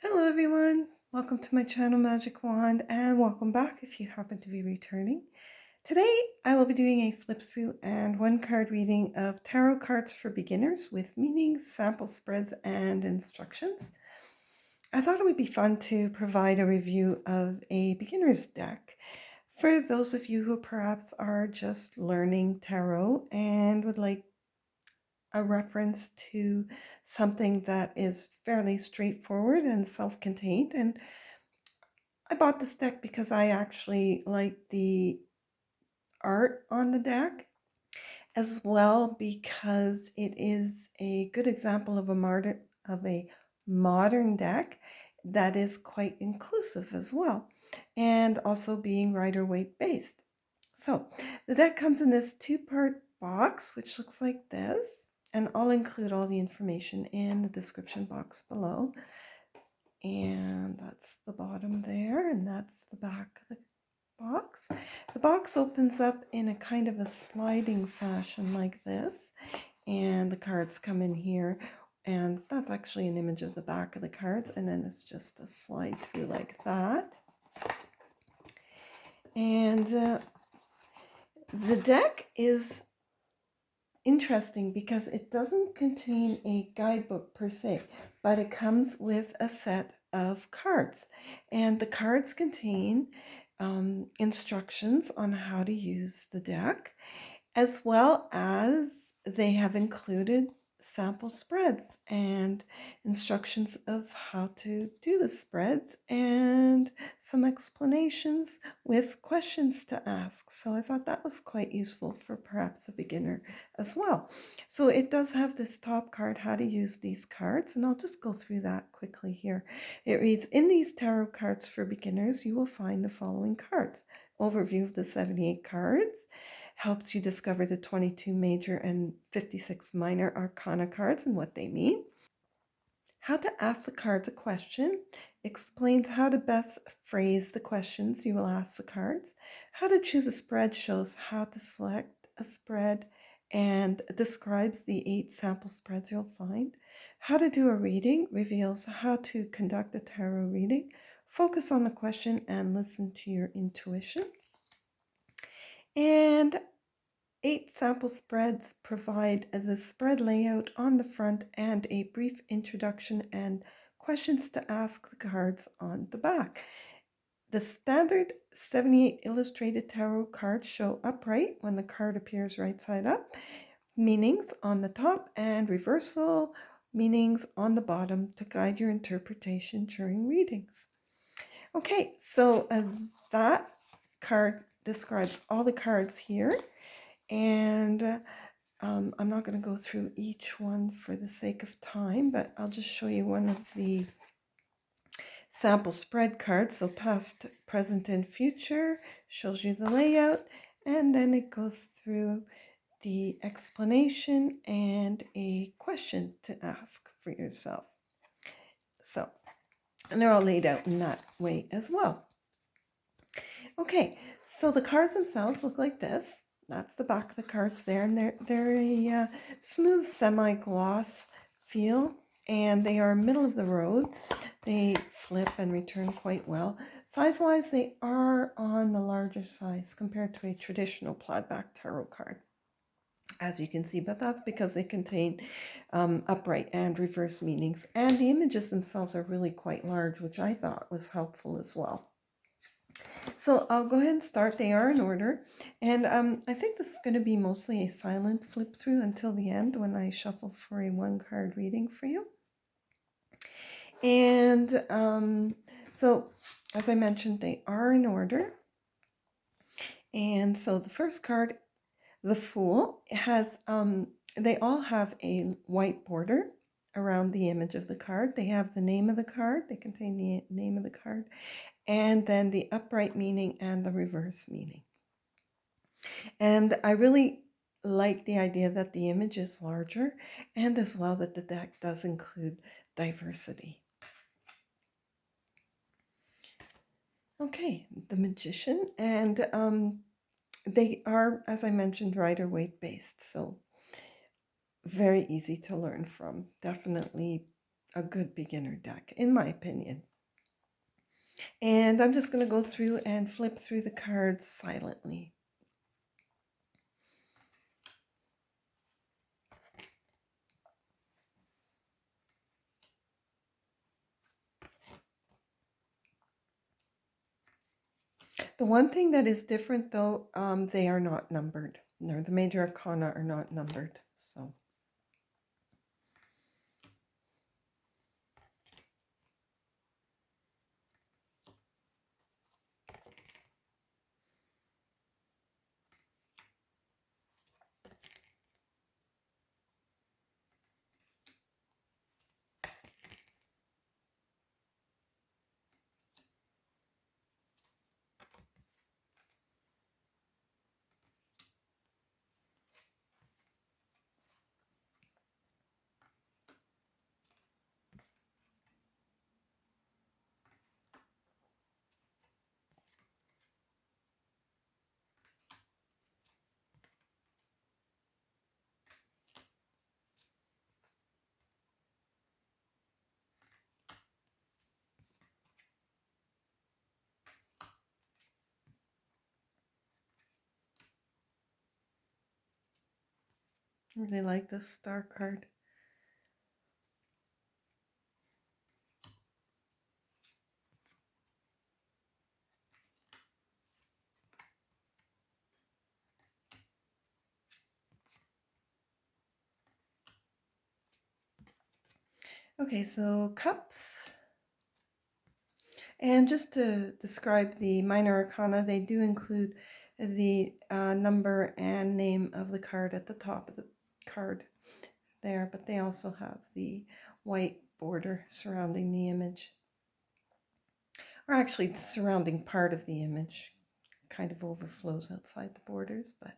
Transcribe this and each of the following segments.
Hello everyone, welcome to my channel Magic Wand and welcome back if you happen to be returning. Today I will be doing a flip through and one card reading of tarot cards for beginners with meanings, sample spreads, and instructions. I thought it would be fun to provide a review of a beginner's deck for those of you who perhaps are just learning tarot and would like a reference to something that is fairly straightforward and self-contained. And I bought this deck because I actually like the art on the deck, as well because it is a good example of a modern deck that is quite inclusive as well, and also being Rider-Waite based. So the deck comes in this two-part box, which looks like this, and I'll include all the information in the description box below. And that's the bottom there, and that's the back of the box. The box opens up in a kind of a sliding fashion like this, and the cards come in here, and that's actually an image of the back of the cards, and then it's just a slide through like that. And the deck is interesting because it doesn't contain a guidebook per se, but it comes with a set of cards, and the cards contain instructions on how to use the deck, as well as they have included sample spreads and instructions of how to do the spreads and some explanations with questions to ask. So I thought that was quite useful for perhaps a beginner as well. So it does have this top card, how to use these cards, and I'll just go through that quickly here. It reads, in these tarot cards for beginners, you will find the following cards. Overview of the 78 cards. Helps you discover the 22 major and 56 minor arcana cards and what they mean. How to ask the cards a question. Explains how to best phrase the questions you will ask the cards. How to choose a spread shows how to select a spread and describes the 8 sample spreads you'll find. How to do a reading reveals how to conduct a tarot reading. Focus on the question and listen to your intuition. And 8 sample spreads provide the spread layout on the front and a brief introduction and questions to ask the cards on the back. The standard 78 illustrated tarot cards show upright when the card appears right side up, meanings on the top, and reversal meanings on the bottom to guide your interpretation during readings. Okay, so that card describes all the cards here. And I'm not going to go through each one for the sake of time, but I'll just show you one of the sample spread cards. So past, present, and future shows you the layout, and then it goes through the explanation and a question to ask for yourself. So, and they're all laid out in that way as well. Okay, so the cards themselves look like this. That's the back of the cards there, and they're a smooth semi-gloss feel, and they are middle of the road. They flip and return quite well. Size-wise, they are on the larger size compared to a traditional plaid-back tarot card, as you can see, but that's because they contain upright and reverse meanings, and the images themselves are really quite large, which I thought was helpful as well. So I'll go ahead and start. They are in order. And I think this is going to be mostly a silent flip through until the end when I shuffle for a one card reading for you. And so, as I mentioned, they are in order. And so the first card, the Fool, has, they all have a white border around the image of the card. They have the name of the card. They contain the name of the card. And then the upright meaning and the reverse meaning. And I really like the idea that the image is larger, and as well that the deck does include diversity. Okay, the Magician, and they are, as I mentioned, Rider-Waite based, so very easy to learn from. Definitely a good beginner deck, in my opinion. And I'm just going to go through and flip through the cards silently. The one thing that is different, though, they are not numbered. No, the major arcana are not numbered. So. I really like this star card. Okay, so cups. And just to describe the minor arcana, they do include the number and name of the card at the top of the card there, but they also have the white border surrounding the image, or actually surrounding part of the image. Kind of overflows outside the borders, but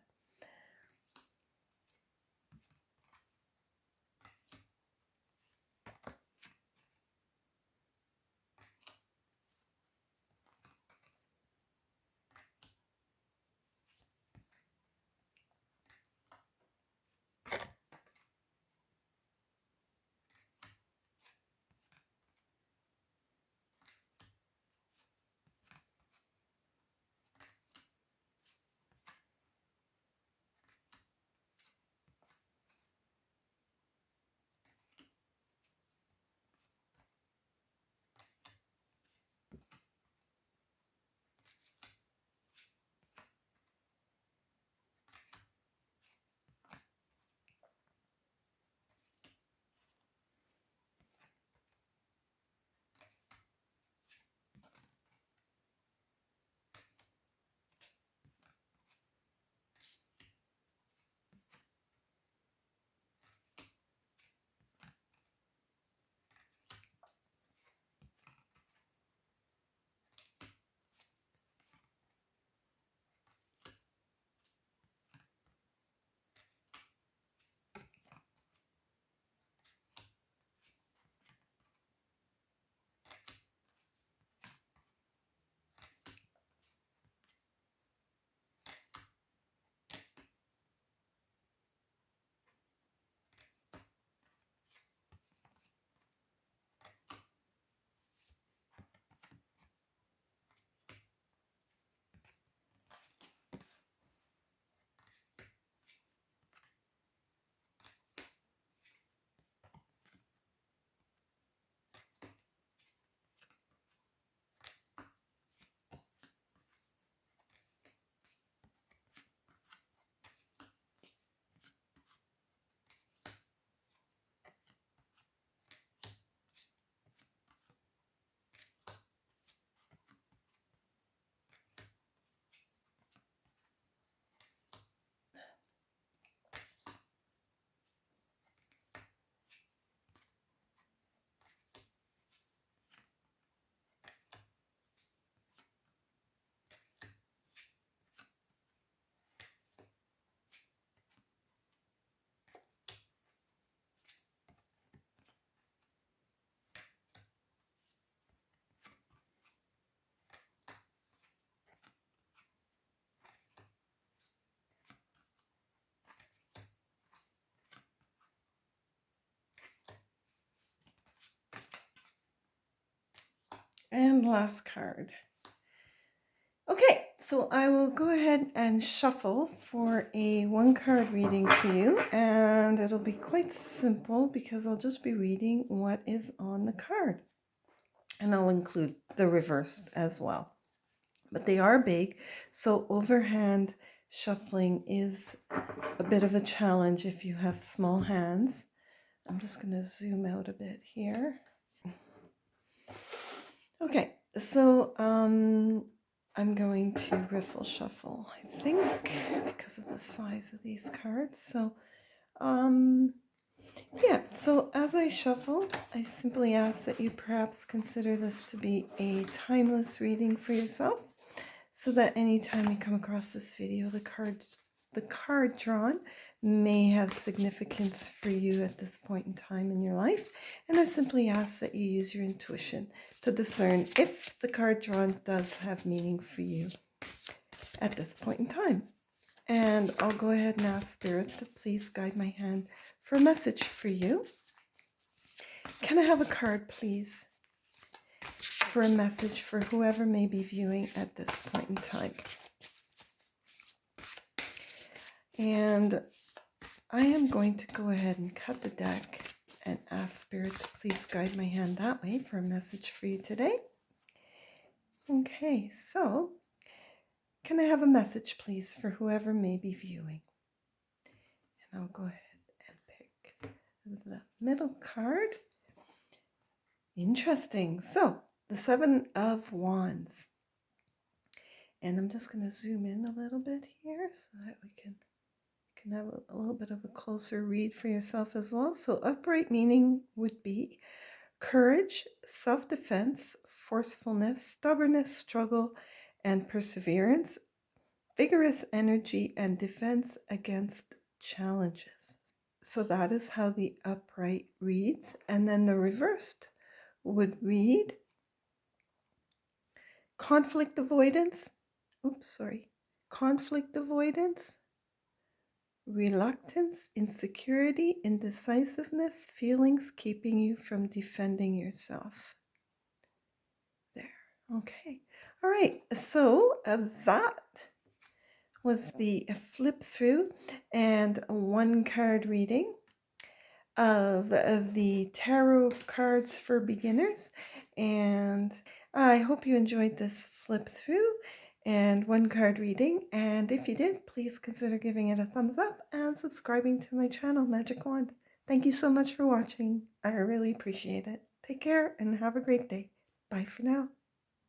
And last card. Okay, so I will go ahead and shuffle for a one card reading for you, and it'll be quite simple because I'll just be reading what is on the card, and I'll include the reversed as well. But they are big, so overhand shuffling is a bit of a challenge if you have small hands. I'm just going to zoom out a bit here. Okay, so I'm going to riffle shuffle, I think, because of the size of these cards. So, yeah, so as I shuffle, I simply ask that you perhaps consider this to be a timeless reading for yourself, so that anytime you come across this video, the card drawn may have significance for you at this point in time in your life. And I simply ask that you use your intuition to discern if the card drawn does have meaning for you at this point in time. And I'll go ahead and ask Spirit to please guide my hand for a message for you. Can I have a card, please, for a message for whoever may be viewing at this point in time? And I am going to go ahead and cut the deck and ask Spirit to please guide my hand that way for a message for you today. Okay, so can I have a message, please, for whoever may be viewing? And I'll go ahead and pick the middle card. Interesting. So, the Seven of Wands. And I'm just going to zoom in a little bit here so that we can have a little bit of a closer read for yourself as well. So upright meaning would be courage, self-defense, forcefulness, stubbornness, struggle, and perseverance, vigorous energy, and defense against challenges. So that is how the upright reads. And then the reversed would read conflict avoidance. Conflict avoidance, reluctance, insecurity, indecisiveness, feelings keeping you from defending yourself. There. Okay. All right. So that was the flip through and one card reading of the tarot cards for beginners. And I hope you enjoyed this flip through and one card reading. And if you did, please consider giving it a thumbs up and subscribing to my channel, Magic Wand. Thank you so much for watching. I really appreciate it. Take care and have a great day. Bye for now.